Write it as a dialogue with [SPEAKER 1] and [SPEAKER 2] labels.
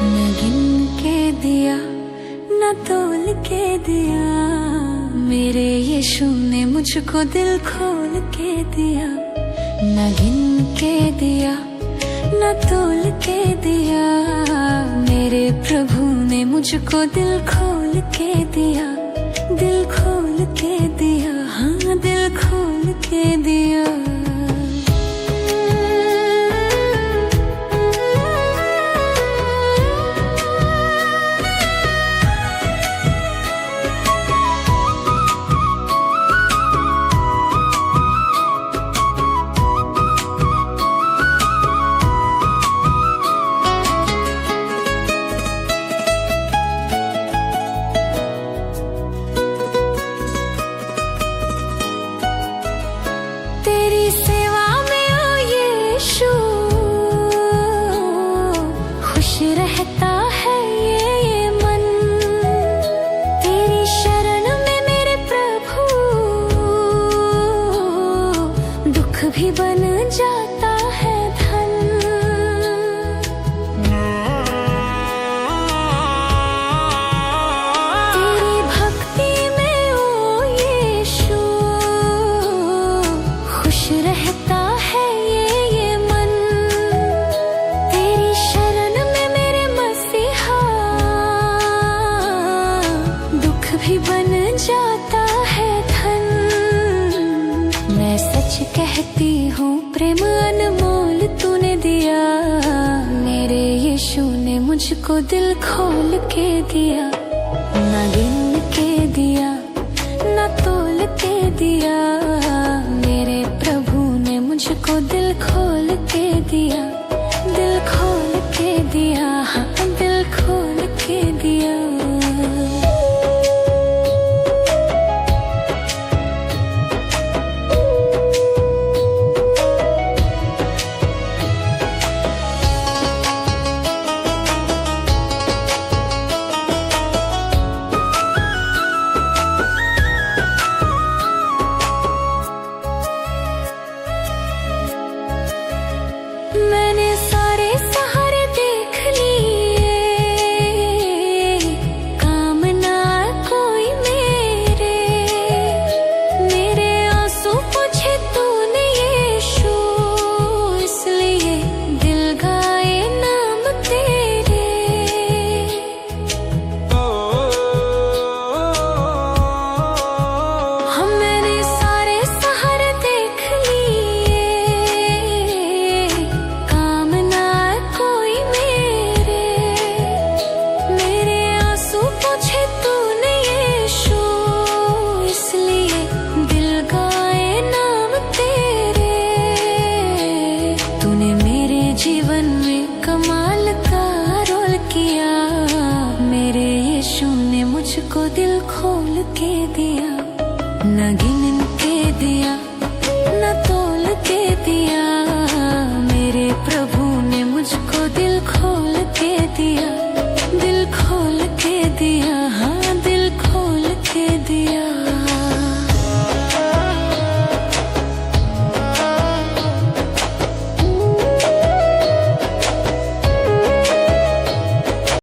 [SPEAKER 1] न गिन के दिया न तोल के दिया, मेरे यीशु ने मुझको दिल खोल के दिया। न गिन के दिया न तोल के दिया, मेरे प्रभु ने मुझको दिल खोल के दिया। दिल खोल के दिया, हाँ दिल खोल के दिया। तेरी सेवा में ओ यीशु, खुश रहता है ये मन। तेरी शरण में मेरे प्रभु, दुख भी बन जाता है धन। तेरी भक्ति में ओ यीशु, खुश रहता है ये मन। तेरी शरण में मेरे मसीहा, दुख भी बन जाता है धन। मैं सच कहती हूँ प्रेम अनमोल तूने दिया, मेरे यीशु ने मुझको दिल खोल के दिया। न गिन के दिया न तोल के दिया, मेरे प्रभु ने मुझको दिल खोल के दिया। दिल खोल के दिया, हाँ दिल खोल के दिया। मैंने सारे सहारे देख लिए, काम ना कोई मेरे। मेरे आंसू पोंछे तूने यीशु, इसलिए दिल गाए नाम तेरे। हम मैंने सारे सहारे देख लिए, काम ना कोई मेरे। मेरे आंसू पोंछे तूने यीशु, इसलिए दिल गाए नाम तेरे। तूने मेरे जीवन में कमाल का रोल किया, मेरे यीशु ने मुझको दिल खोल के दिया। न गिन के दिया न तोल के दिया, मेरे प्रभु ने मुझको दिल खोल के दिया।